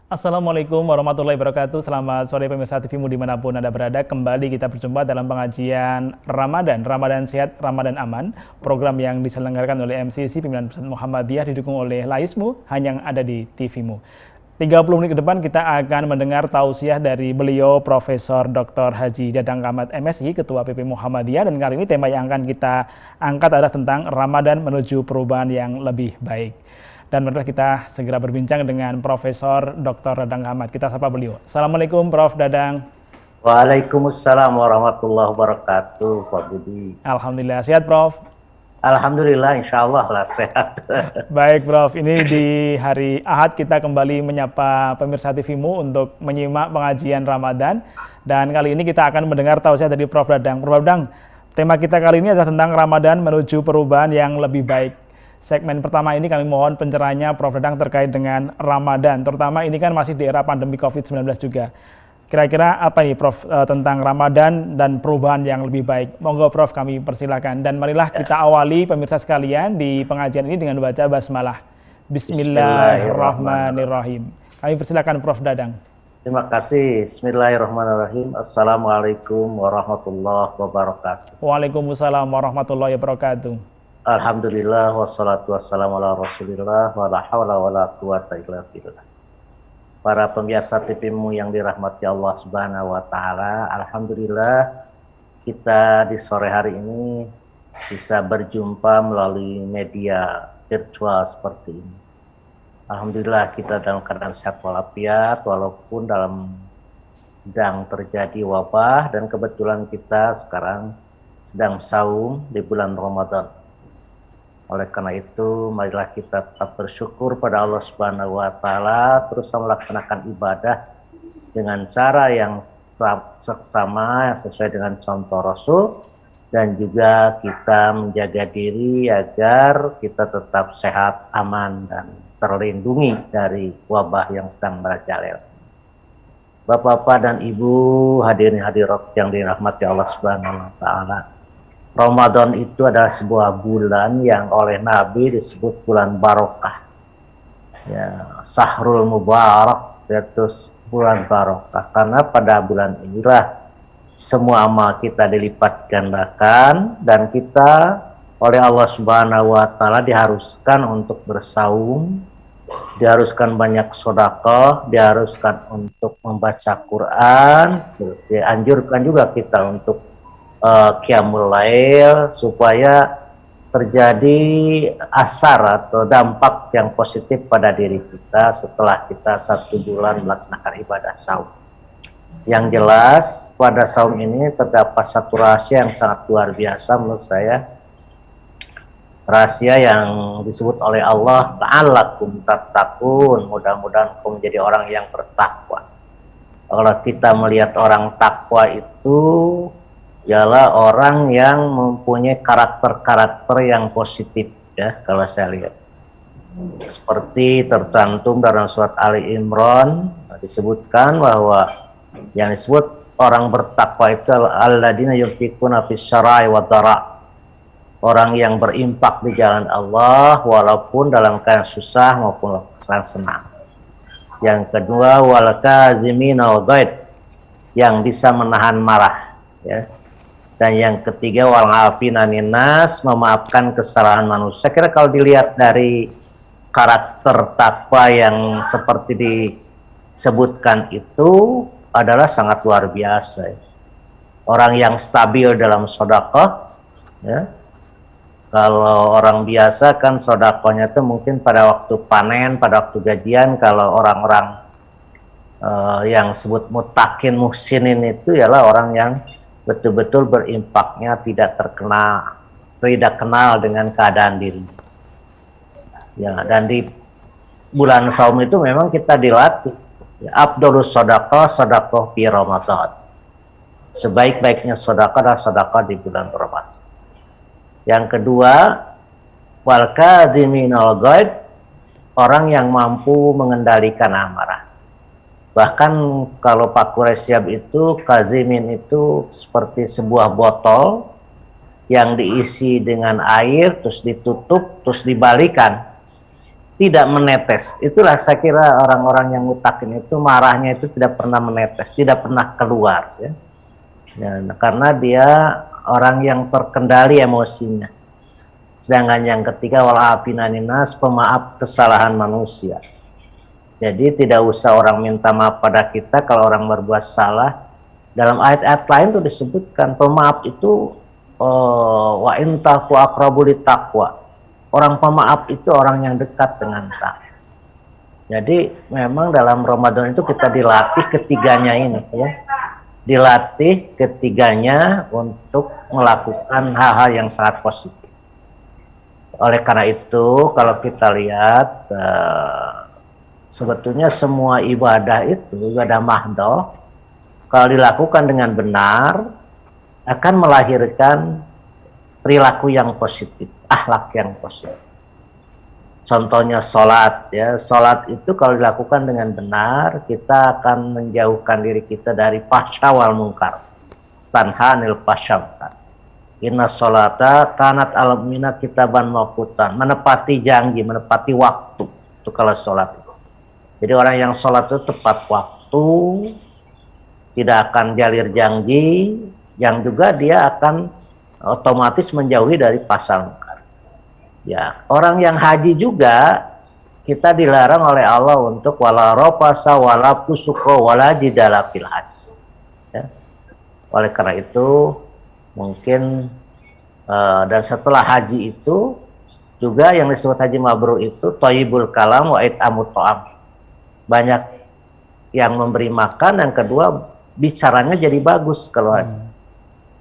Assalamualaikum warahmatullahi wabarakatuh. Selamat sore pemirsa TVmu dimanapun Anda berada. Kembali kita berjumpa dalam pengajian Ramadan. Ramadan Sehat, Ramadan Aman. Program yang diselenggarakan oleh MCC Pimpinan Pusat Muhammadiyah didukung oleh Laismu, hanya yang ada di TVmu. 30 menit ke depan kita akan mendengar tausiah dari beliau Profesor Dr. Haji Dadang Kamad MSI, Ketua PP Muhammadiyah. Dan kali ini tema yang akan kita angkat adalah tentang Ramadan menuju perubahan yang lebih baik. Dan marilah kita segera berbincang dengan Profesor Dr. Dadang Kamad. Kita sapa beliau. Assalamualaikum Prof. Dadang. Waalaikumsalam warahmatullahi wabarakatuh, Pak Budi. Alhamdulillah, sehat Prof? Alhamdulillah, insya Allah lah sehat. Baik Prof, ini di hari Ahad kita kembali menyapa pemirsa TVmu untuk menyimak pengajian Ramadan. Dan kali ini kita akan mendengar tausiah dari Prof. Dadang. Prof. Dadang, tema kita kali ini adalah tentang Ramadan menuju perubahan yang lebih baik. Segmen pertama ini kami mohon pencerahannya Prof. Dadang terkait dengan Ramadan, terutama ini kan masih di era pandemi COVID-19 juga. Kira-kira apa nih Prof tentang Ramadan dan perubahan yang lebih baik? Monggo Prof, kami persilakan. Dan marilah kita awali pemirsa sekalian di pengajian ini dengan baca basmalah. Bismillahirrahmanirrahim. Kami persilakan Prof. Dadang. Terima kasih. Bismillahirrahmanirrahim. Assalamualaikum warahmatullahi wabarakatuh. Waalaikumsalam warahmatullahi wabarakatuh. Alhamdulillah wassalatu wassalamu ala Rasulillah wa la haula wa la quwata illa billah. Para pemirsa TVmu yang dirahmati Allah Subhanahu wa taala, alhamdulillah kita di sore hari ini bisa berjumpa melalui media virtual seperti ini. Alhamdulillah kita dalam keadaan sehat walafiat walaupun sedang terjadi wabah, dan kebetulan kita sekarang sedang saum di bulan Ramadan. Oleh karena itu, marilah kita tetap bersyukur pada Allah Subhanahu wa taala, terus melaksanakan ibadah dengan cara yang seksama, yang sesuai dengan contoh Rasul, dan juga kita menjaga diri agar kita tetap sehat, aman, dan terlindungi dari wabah yang sedang merajalela. Bapak-bapak dan Ibu, hadirin hadirat yang dirahmati Allah Subhanahu wa taala. Ramadan itu adalah sebuah bulan yang oleh Nabi disebut bulan barokah. Ya, Sahrul Mubarak, yaitu bulan barokah. Karena pada bulan inilah semua amal kita dilipat gandakan, dan kita oleh Allah Subhanahu wa taala diharuskan untuk bersaum, diharuskan banyak sedekah, diharuskan untuk membaca Quran, terus dianjurkan juga kita untuk qiyamul lail supaya terjadi asar atau dampak yang positif pada diri kita setelah kita 1 bulan melaksanakan ibadah saum. Yang jelas pada saum ini terdapat satu rahasia yang sangat luar biasa menurut saya, rahasia yang disebut oleh Allah, la'allakum tattaqun, mudah-mudahan kamu menjadi orang yang bertakwa. Kalau kita melihat orang takwa itu ialah orang yang mempunyai karakter-karakter yang positif, ya, kalau saya lihat. Seperti tercantum dalam surat Ali Imran, disebutkan bahwa yang disebut orang bertakwa itu alladzina yunfiquna fis sarai wa dara. Orang yang berimpak di jalan Allah walaupun dalam keadaan susah maupun keadaan senang. Yang kedua, wal kazimina al ghaid, yang bisa menahan marah, ya. Dan yang ketiga, wal afina anin nas, memaafkan kesalahan manusia. Saya kira kalau dilihat dari karakter takwa yang seperti disebutkan itu adalah sangat luar biasa, ya. Orang yang stabil dalam sedekah, ya. Kalau orang biasa kan sedekahnya itu mungkin pada waktu panen, pada waktu gajian. Kalau orang-orang yang sebut mutakin muhsinin itu ialah orang yang betul-betul berimpaknya tidak kenal dengan keadaan diri. Ya, dan di bulan saum itu memang kita dilatih. Afdhalus shadaqah shadaqah fi Ramadan. Sebaik-baiknya sedekah adalah sedekah di bulan Ramadan. Yang kedua, wal kadhiminal ghaid, orang yang mampu mengendalikan amarah. Bahkan kalau Pak Quraisyab itu, kazimin itu seperti sebuah botol yang diisi dengan air, terus ditutup, terus dibalikan. tidak menetes. Itulah saya kira orang-orang yang mutakin itu marahnya itu tidak pernah menetes, tidak pernah keluar. Ya. Ya, karena dia orang yang terkendali emosinya. Sedangkan yang ketiga wal'afinaninas, pemaaf kesalahan manusia. Jadi tidak usah orang minta maaf pada kita kalau orang berbuat salah. Dalam ayat-ayat lain itu disebutkan pemaaf itu wa in taqwa aqrabu littaqwa. Orang pemaaf itu orang yang dekat dengan takwa. Jadi memang dalam Ramadan itu kita dilatih ketiganya ini, ya. Dilatih ketiganya untuk melakukan hal-hal yang sangat positif. Oleh karena itu, kalau kita lihat sebetulnya semua ibadah itu, ibadah mahdoh, kalau dilakukan dengan benar akan melahirkan perilaku yang positif, akhlak yang positif. Contohnya sholat, ya. Sholat itu kalau dilakukan dengan benar, kita akan menjauhkan diri kita dari fahsya wal munkar, tanha anil fahsya. Inna sholata kanat al-mu'minina kitaban mawqutan, menepati janji, menepati waktu. Itu kalau sholat itu. Jadi orang yang sholat itu tepat waktu, tidak akan jalir janji, yang juga dia akan otomatis menjauhi dari pasal munkar. Ya, orang yang haji juga kita dilarang oleh Allah untuk wala rafasa wala fusuqa wala jidala fil hajj. Ya. Oleh karena itu mungkin dan setelah haji itu juga yang disebut haji mabrur itu thayyibul kalam wa it'amut ta'am. Banyak yang memberi makan, yang kedua bicaranya jadi bagus kalau haji.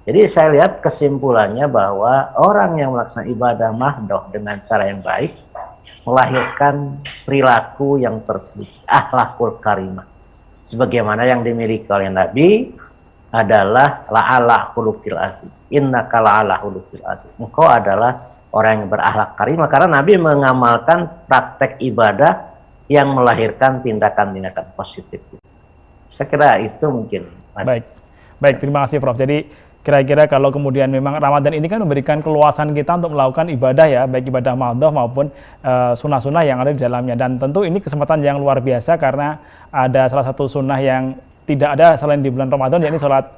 Jadi saya lihat kesimpulannya bahwa orang yang melaksanakan ibadah mahdoh dengan cara yang baik melahirkan perilaku yang terpuji, akhlakul karimah. Sebagaimana yang dimiliki oleh Nabi adalah la'ala khuluqil azim. Innaka la'ala khuluqil azim. Engkau adalah orang yang berakhlak karimah, karena Nabi mengamalkan praktek ibadah yang melahirkan tindakan-tindakan positif. Saya kira itu mungkin, Mas. Baik, terima kasih Prof. Jadi kira-kira kalau kemudian memang Ramadan ini kan memberikan keluasan kita untuk melakukan ibadah, ya, baik ibadah mahdoh maupun sunnah-sunnah yang ada di dalamnya. Dan tentu ini kesempatan yang luar biasa karena ada salah satu sunnah yang tidak ada selain di bulan Ramadan, yakni sholat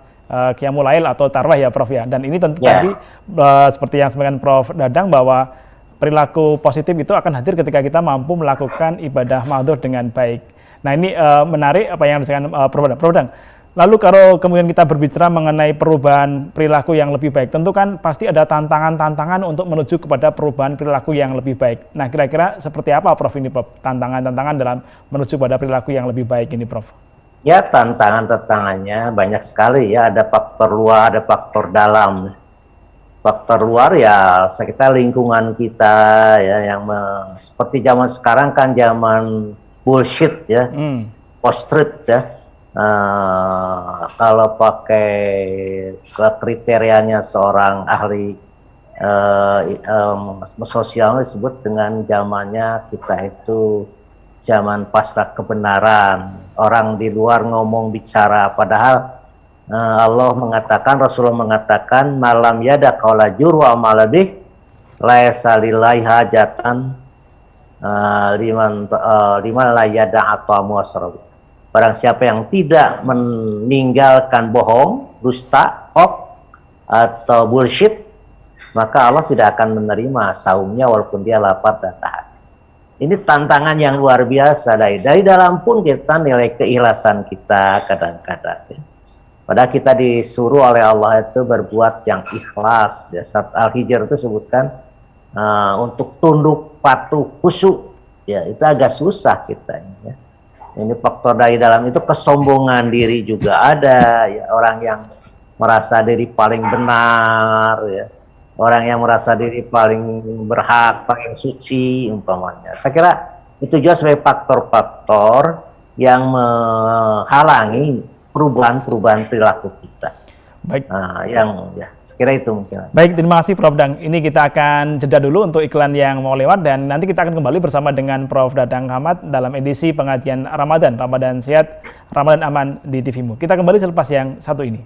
qiyamul lail atau tarawih, ya Prof, ya. Dan ini tentu tadi seperti yang disampaikan Prof Dadang bahwa perilaku positif itu akan hadir ketika kita mampu melakukan ibadah mahdoh dengan baik. Nah, ini menarik apa yang disampaikan Prof Dadang. Lalu kalau kemudian kita berbicara mengenai perubahan perilaku yang lebih baik, tentu kan pasti ada tantangan-tantangan untuk menuju kepada perubahan perilaku yang lebih baik. Nah, kira-kira seperti apa Prof ini, Prof? Tantangan-tantangan dalam menuju pada perilaku yang lebih baik ini, Prof? Ya, tantangannya banyak sekali, ya. Ada faktor luar, ada faktor dalam. Faktor luar ya sekitar lingkungan kita, ya, yang seperti zaman sekarang kan zaman bullshit, ya, post-truth, ya. Kalau pakai kriterianya seorang ahli sosial disebut dengan zamannya kita itu zaman pasca kebenaran. Orang di luar ngomong bicara, padahal Allah mengatakan, Rasulullah mengatakan, malam yada qaula jur wa amalabih laisa lillahi hajatan liman la yada at'amu wasrabi. Barang siapa yang tidak meninggalkan bohong, dusta, hoax, atau bullshit, maka Allah tidak akan menerima saumnya walaupun dia lapar dan tahan. Ini tantangan yang luar biasa. Dari dalam pun kita nilai keikhlasan kita kadang-kadang. Ya. Padahal kita disuruh oleh Allah itu berbuat yang ikhlas. Ya. Surat Al-Hijr itu sebutkan untuk tunduk, patuh, khusyuk. Ya, itu agak susah kita. Ya. Ini faktor dari dalam itu kesombongan diri juga ada, ya, orang yang merasa diri paling benar, ya, orang yang merasa diri paling berhak, paling suci umpamanya. Saya kira itu juga sebagai faktor-faktor yang menghalangi perubahan perilaku kita. Baik. Nah, yang ya, sekira itu mungkin. Baik, terima kasih Prof Dadang. Ini kita akan jeda dulu untuk iklan yang mau lewat dan nanti kita akan kembali bersama dengan Prof Dadang Ahmad dalam edisi pengajian Ramadan Sehat, Ramadan Aman di TVmu. Kita kembali selepas yang satu ini.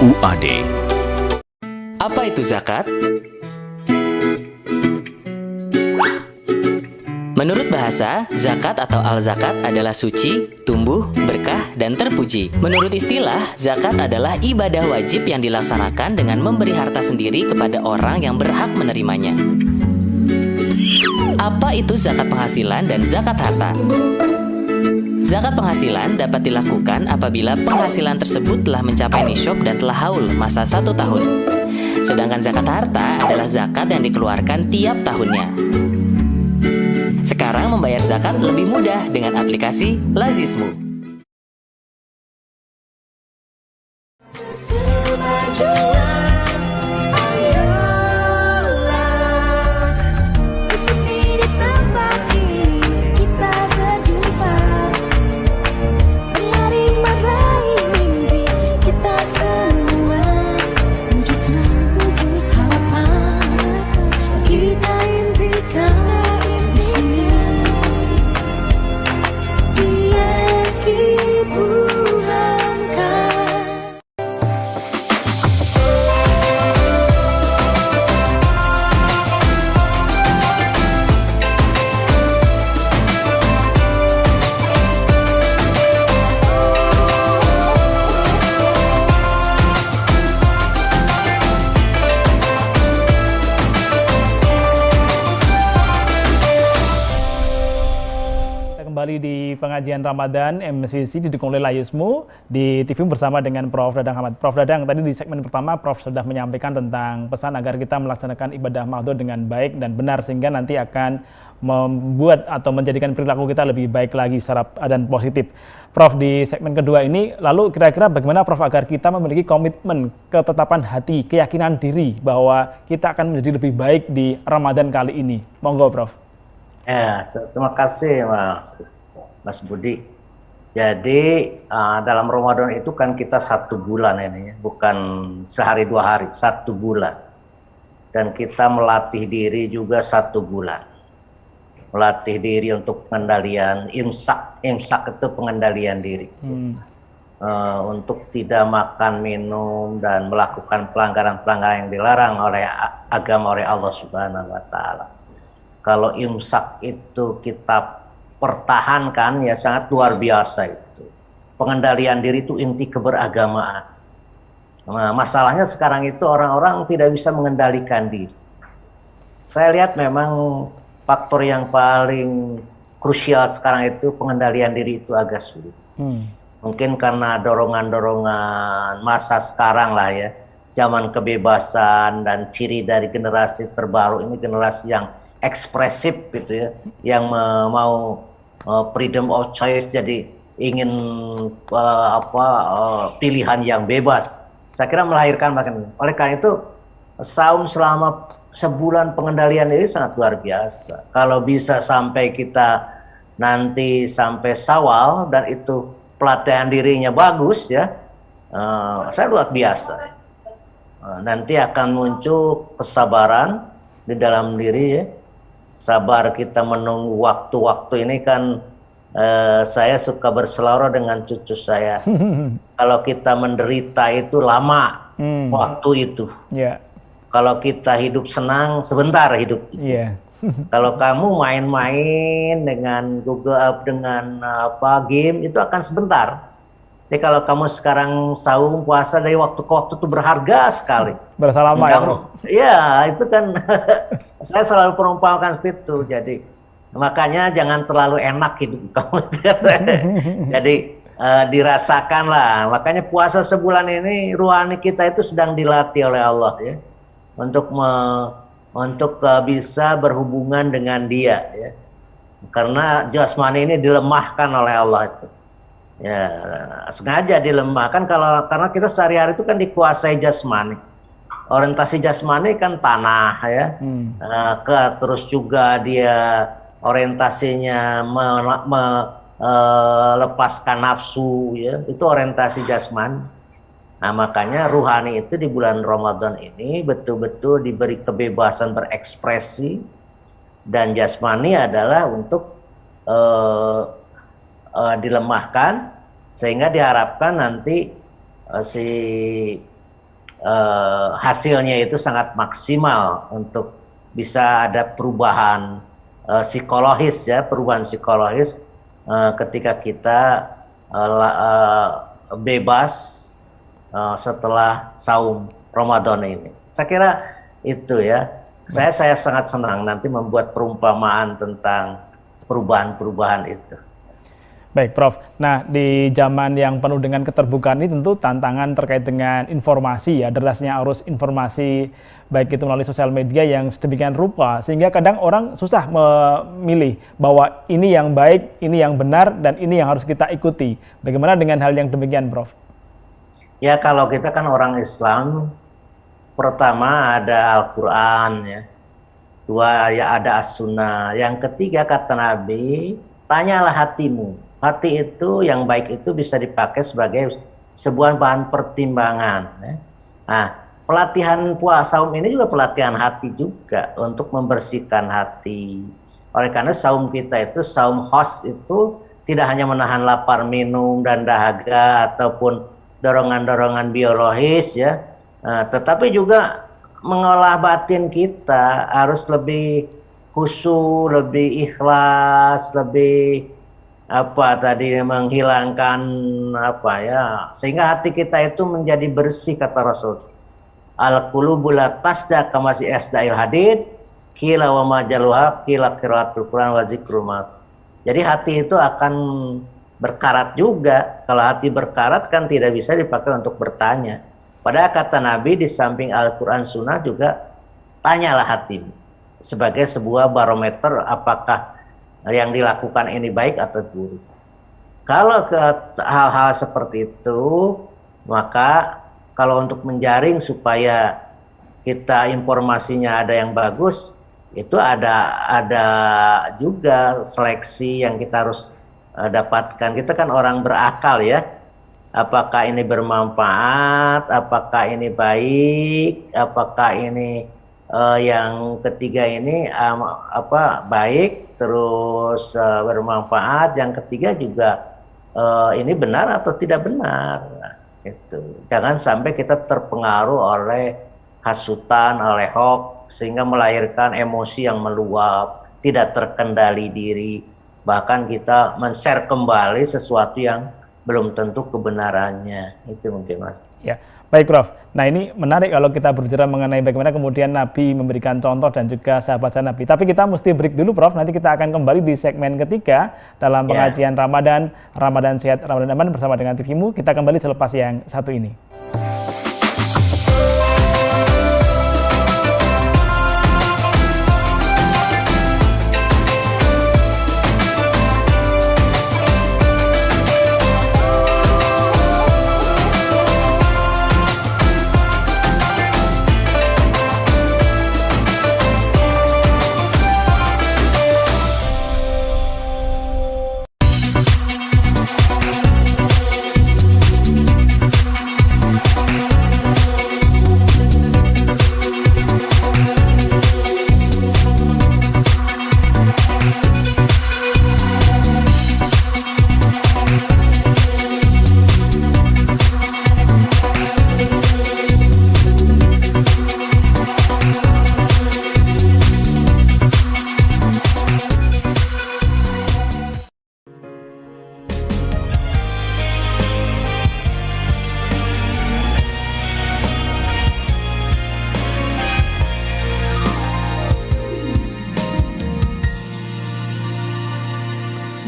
UAD. Apa itu zakat? Menurut bahasa, zakat atau al-zakat adalah suci, tumbuh, berkah, dan terpuji. Menurut istilah, zakat adalah ibadah wajib yang dilaksanakan dengan memberi harta sendiri kepada orang yang berhak menerimanya. Apa itu zakat penghasilan dan zakat harta? Zakat penghasilan dapat dilakukan apabila penghasilan tersebut telah mencapai nisyab dan telah haul masa 1 tahun. Sedangkan zakat harta adalah zakat yang dikeluarkan tiap tahunnya. Sekarang membayar zakat lebih mudah dengan aplikasi Lazismu. Kembali di pengajian Ramadan MCC didukung oleh Lazismu di TV bersama dengan Prof. Dadang Ahmad. Prof. Dadang, tadi di segmen pertama Prof. sudah menyampaikan tentang pesan agar kita melaksanakan ibadah mahdoh dengan baik dan benar sehingga nanti akan membuat atau menjadikan perilaku kita lebih baik lagi secara dan positif. Prof, di segmen kedua ini, lalu kira-kira bagaimana Prof agar kita memiliki komitmen, ketetapan hati, keyakinan diri bahwa kita akan menjadi lebih baik di Ramadan kali ini? Monggo, Prof. Ya, terima kasih Mas Budi. Jadi dalam Ramadan itu kan kita 1 bulan ini, bukan sehari 2 hari, 1 bulan. Dan kita melatih diri juga 1 bulan. Melatih diri untuk pengendalian imsak. Imsak itu pengendalian diri. Untuk tidak makan, minum, dan melakukan pelanggaran-pelanggaran yang dilarang oleh agama oleh Allah Subhanahu wa Ta'ala. Kalau imsak itu kita pertahankan, ya sangat luar biasa itu. Pengendalian diri itu inti keberagamaan. Nah, masalahnya sekarang itu orang-orang tidak bisa mengendalikan diri. Saya lihat memang faktor yang paling krusial sekarang itu pengendalian diri itu agak sulit. Mungkin karena dorongan-dorongan masa sekarang lah ya. Zaman kebebasan dan ciri dari generasi terbaru ini generasi yang ekspresif gitu ya, yang mau freedom of choice, jadi ingin pilihan yang bebas. Saya kira melahirkan bahkan. Oleh karena itu saum selama sebulan pengendalian ini sangat luar biasa. Kalau bisa sampai kita nanti sampai Syawal dan itu pelatihan dirinya bagus ya, saya luar biasa. Nanti akan muncul kesabaran di dalam diri ya. Sabar kita menunggu waktu-waktu ini kan, saya suka berseloroh dengan cucu saya. Kalau kita menderita itu lama waktu itu. Kalau kita hidup senang sebentar hidup itu. Kalau kamu main-main dengan Google, dengan game itu akan sebentar. Jadi kalau kamu sekarang saum puasa dari waktu ke waktu itu berharga sekali. Berasa lama ya, Bro? Iya, itu kan saya selalu perumpamakan seperti itu. Jadi makanya jangan terlalu enak hidup kamu. Jadi dirasakanlah. Makanya puasa sebulan ini rohani kita itu sedang dilatih oleh Allah ya, untuk bisa berhubungan dengan Dia ya. Karena jasmani ini dilemahkan oleh Allah itu. Ya, sengaja dilemahkan karena kita sehari-hari itu kan dikuasai jasmani. Orientasi jasmani kan tanah ya. Terus juga dia orientasinya melepaskan nafsu ya. Itu orientasi jasmani. Nah, makanya ruhani itu di bulan Ramadan ini betul-betul diberi kebebasan berekspresi, dan jasmani adalah untuk dilemahkan, sehingga diharapkan nanti si hasilnya itu sangat maksimal untuk bisa ada perubahan psikologis ya, perubahan psikologis ketika kita bebas setelah saum Ramadan ini. Saya kira itu ya. Saya sangat senang nanti membuat perumpamaan tentang perubahan-perubahan itu. Baik, Prof. Nah, di zaman yang penuh dengan keterbukaan ini tentu tantangan terkait dengan informasi ya, derasnya arus informasi baik itu melalui sosial media yang sedemikian rupa sehingga kadang orang susah memilih bahwa ini yang baik, ini yang benar dan ini yang harus kita ikuti. Bagaimana dengan hal yang demikian, Prof? Ya, kalau kita kan orang Islam, pertama ada Al-Quran ya, dua ya ada As-Sunnah, yang ketiga kata Nabi, tanyalah hatimu. Hati itu yang baik itu bisa dipakai sebagai sebuah bahan pertimbangan ya. Nah, pelatihan puasa saum ini juga pelatihan hati juga untuk membersihkan hati. Oleh karena saum kita itu, saum khos itu tidak hanya menahan lapar, minum dan dahaga ataupun dorongan-dorongan biologis ya, tetapi juga mengolah batin kita harus lebih khusyuk, lebih ikhlas, lebih menghilangkan sehingga hati kita itu menjadi bersih kata Rasul. Al-qulubu la tasda kama asda'il hadid qila wa majaluha qila qiraatul Quran wa zikrul. Jadi hati itu akan berkarat juga. Kalau hati berkarat kan tidak bisa dipakai untuk bertanya. Padahal kata Nabi di samping Al-Quran Sunnah juga tanyalah hatimu sebagai sebuah barometer apakah yang dilakukan ini baik atau buruk. Kalau ke hal-hal seperti itu, maka kalau untuk menjaring supaya kita informasinya ada yang bagus, itu ada juga seleksi yang kita harus dapatkan. Kita kan orang berakal ya. Apakah ini bermanfaat, apakah ini baik, apakah ini yang ketiga ini baik terus bermanfaat, yang ketiga juga ini benar atau tidak benar. Itu jangan sampai kita terpengaruh oleh hasutan, oleh hoax sehingga melahirkan emosi yang meluap, tidak terkendali diri, bahkan kita men-share kembali sesuatu yang belum tentu kebenarannya. Itu mungkin, Mas. Ya, baik, Prof. Nah, ini menarik kalau kita berbicara mengenai bagaimana kemudian Nabi memberikan contoh dan juga sahabat Nabi. Tapi kita mesti break dulu, Prof. Nanti kita akan kembali di segmen ketiga dalam pengajian Ramadan Sehat, Ramadan Aman bersama dengan TVMU. Kita kembali selepas yang satu ini.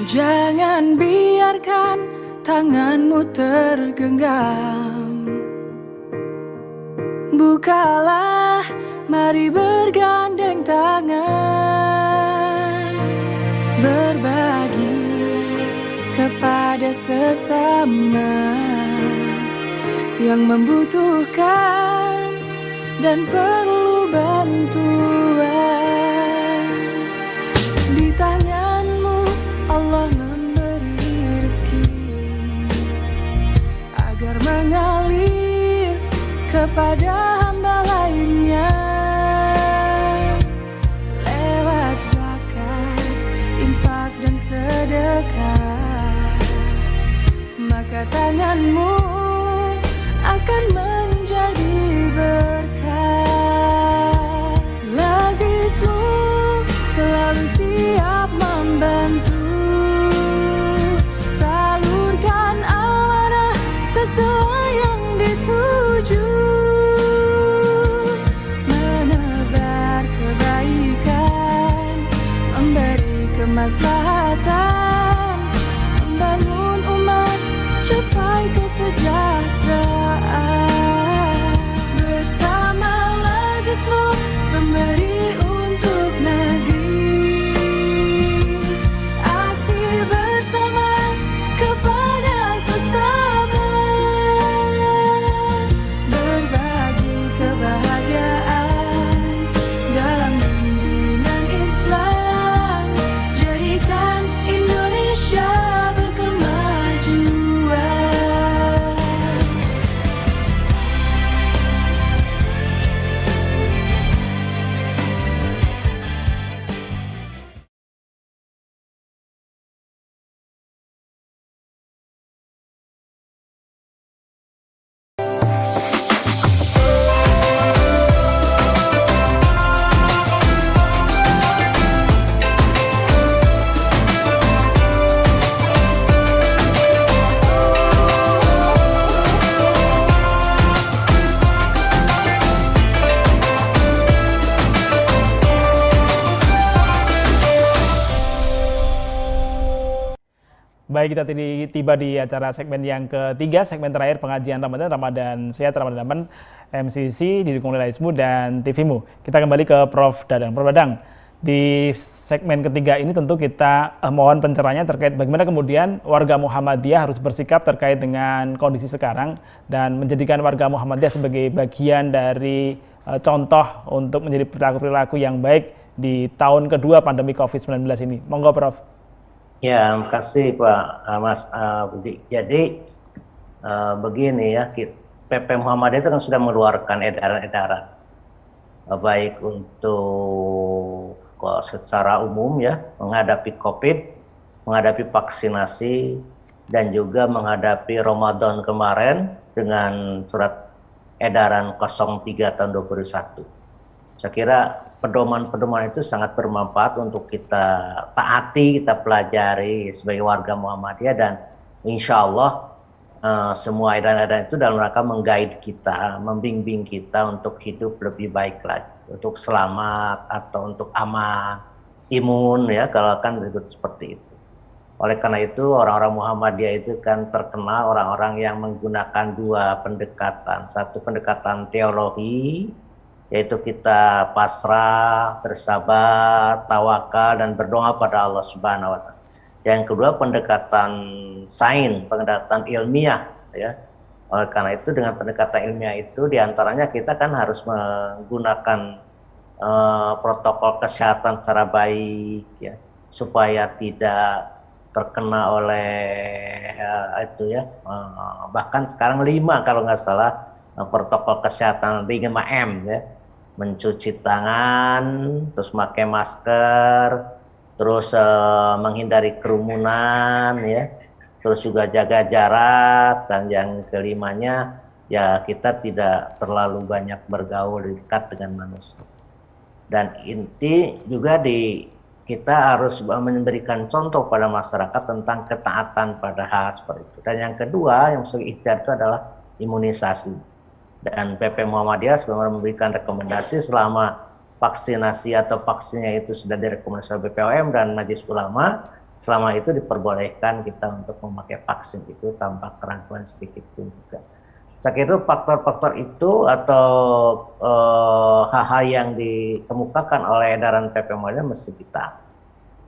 Jangan biarkan tanganmu tergenggam. Bukalah, mari bergandeng tangan, berbagi kepada sesama yang membutuhkan dan perlu bantuan. Di tanganmu Allah memberi rezeki agar mengalir kepada hamba lainnya lewat zakat, infak dan sedekah. Maka tanganmu akan menjadi kemaslahatan, membangun umat, capai kesejahteraan. Bersama lazismu memberi untuk negeri, aksi bersama kepada sesama, berbagi kebahagiaan dalam bimbingan Islam, jadikan Indonesia berkemajuan. Baik, kita tiba di acara segmen yang ketiga, segmen terakhir pengajian Ramadan Sehat, Ramadan Aman, MCC, didukung oleh ISMU dan TVMU. Kita kembali ke Prof. Dadang. Prof. Dadang, di segmen ketiga ini tentu kita mohon pencerahannya terkait bagaimana kemudian warga Muhammadiyah harus bersikap terkait dengan kondisi sekarang dan menjadikan warga Muhammadiyah sebagai bagian dari contoh untuk menjadi perilaku-perilaku yang baik di tahun kedua pandemi COVID-19 ini. Monggo, Prof. Ya, terima kasih Pak Mas Budi. Jadi begini ya, PP Muhammadiyah itu kan sudah mengeluarkan edaran-edaran baik untuk secara umum ya, menghadapi COVID, menghadapi vaksinasi, dan juga menghadapi Ramadan kemarin dengan surat edaran 03 tahun 2021. Saya kira pedoman-pedoman itu sangat bermanfaat untuk kita taati, kita pelajari sebagai warga Muhammadiyah, dan insya Allah semua edaran-edaran itu dalam rangka meng-guide kita, membimbing kita untuk hidup lebih baik lagi, untuk selamat atau untuk aman, imun ya, kalau akan disebut seperti itu. Oleh karena itu orang-orang Muhammadiyah itu kan terkenal orang-orang yang menggunakan dua pendekatan, satu pendekatan teologi, yaitu kita pasrah, bersabar, tawakal, dan berdoa pada Allah Subhanahu wa Ta'ala. Yang kedua pendekatan sains, pendekatan ilmiah ya. Oleh karena itu dengan pendekatan ilmiah itu diantaranya kita kan harus menggunakan protokol kesehatan secara baik ya, supaya tidak terkena oleh itu ya, bahkan sekarang 5 kalau nggak salah protokol kesehatan 5M ya. Mencuci tangan, terus pakai masker, terus menghindari kerumunan ya, terus juga jaga jarak, dan yang kelimanya ya kita tidak terlalu banyak bergaul dekat dengan manusia. Dan inti juga kita harus memberikan contoh pada masyarakat tentang ketaatan pada hal seperti itu. Dan yang kedua yang sebagai ikhtiar itu adalah imunisasi. Dan PP Muhammadiyah sebenarnya memberikan rekomendasi selama vaksinasi atau vaksinnya itu sudah direkomendasikan oleh BPOM dan Majelis Ulama, selama itu diperbolehkan kita untuk memakai vaksin itu tanpa keraguan sedikit pun juga. Saya kira faktor-faktor itu atau hal-hal yang dikemukakan oleh edaran PP Muhammadiyah mesti kita,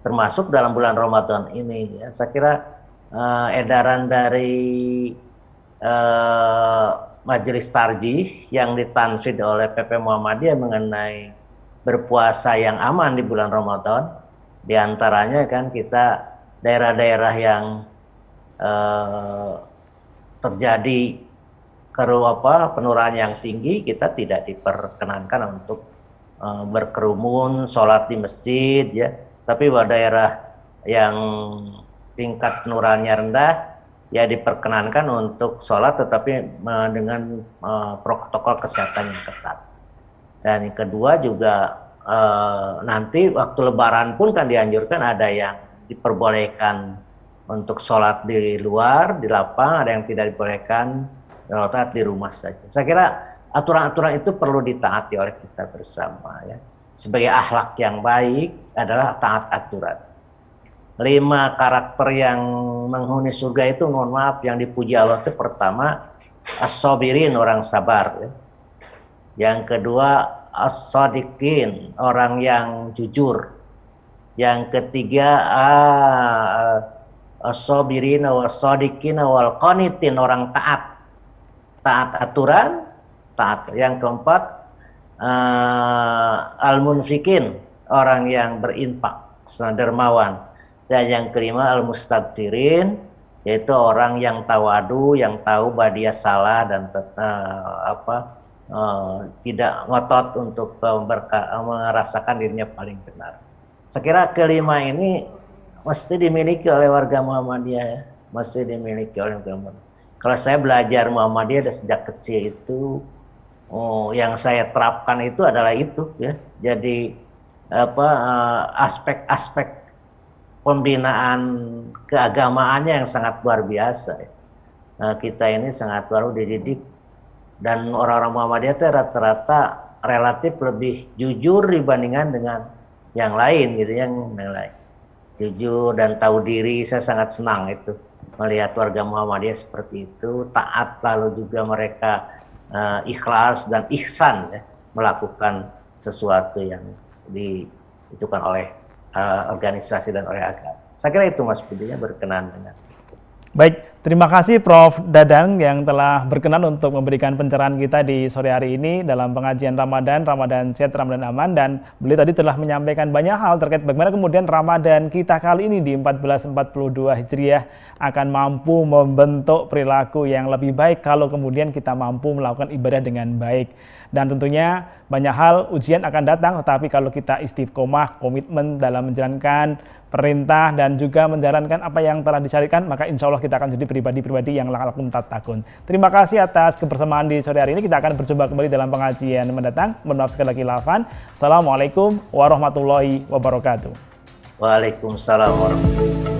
termasuk dalam bulan Ramadan ini ya. Saya kira edaran dari Majelis Tarjih yang ditanfid oleh PP Muhammadiyah mengenai berpuasa yang aman di bulan Ramadan, diantaranya kan kita daerah-daerah yang terjadi penularan yang tinggi, kita tidak diperkenankan untuk berkerumun, sholat di masjid ya. Tapi pada daerah yang tingkat penularannya rendah, ya diperkenankan untuk sholat tetapi dengan protokol kesehatan yang ketat. Dan yang kedua juga nanti waktu lebaran pun kan dianjurkan ada yang diperbolehkan untuk sholat di luar, di lapang, ada yang tidak diperbolehkan sholat di rumah saja. Saya kira aturan-aturan itu perlu ditaati oleh kita bersama ya. Sebagai akhlak yang baik adalah taat aturan. 5 karakter yang menghuni surga itu, mohon maaf, yang dipuji Allah itu pertama as-sabirin, orang sabar ya. Yang kedua as-sadiqin, orang yang jujur. Yang ketiga as-sabirin was-sadiqin wal qanitin, orang taat. Taat aturan, taat. Yang keempat al-munfikin, orang yang berinfak, dermawan. Dan yang kelima al-mustaghfirin, yaitu orang yang tawadu, yang tahu bahwa dia salah dan tidak ngotot untuk merasakan dirinya paling benar. Saya kira kelima ini mesti dimiliki oleh warga Muhammadiyah ya. Mesti dimiliki oleh warga Muhammadiyah. Kalau saya belajar Muhammadiyah dari sejak kecil itu, yang saya terapkan itu adalah itu ya. Jadi aspek-aspek pembinaan keagamaannya yang sangat luar biasa ya. Nah, kita ini sangat baru dididik, dan orang-orang Muhammadiyah itu rata-rata relatif lebih jujur dibandingkan dengan yang lain gitu, yang lain. Jujur dan tahu diri, saya sangat senang itu melihat warga Muhammadiyah seperti itu, taat, lalu juga mereka ikhlas dan ihsan ya, melakukan sesuatu yang diitukan oleh organisasi dan oleh agama. Saya kira itu Mas Budi, berkenan dengan. Baik, terima kasih Prof. Dadang yang telah berkenan untuk memberikan pencerahan kita di sore hari ini dalam pengajian Ramadan Sehat, Ramadan Aman, dan beliau tadi telah menyampaikan banyak hal terkait bagaimana kemudian Ramadan kita kali ini di 1442 Hijriah akan mampu membentuk perilaku yang lebih baik kalau kemudian kita mampu melakukan ibadah dengan baik. Dan tentunya banyak hal ujian akan datang, tetapi kalau kita istiqomah, komitmen dalam menjalankan perintah dan juga menjalankan apa yang telah disyariatkan, maka insya Allah kita akan jadi pribadi-pribadi yang lakum tattaqun. Terima kasih atas kebersamaan di sore hari ini. Kita akan berjumpa kembali dalam pengajian mendatang. Mohon maaf sekali lagi lahfan. Assalamualaikum warahmatullahi wabarakatuh. Waalaikumsalam warahmatullahi wabarakatuh.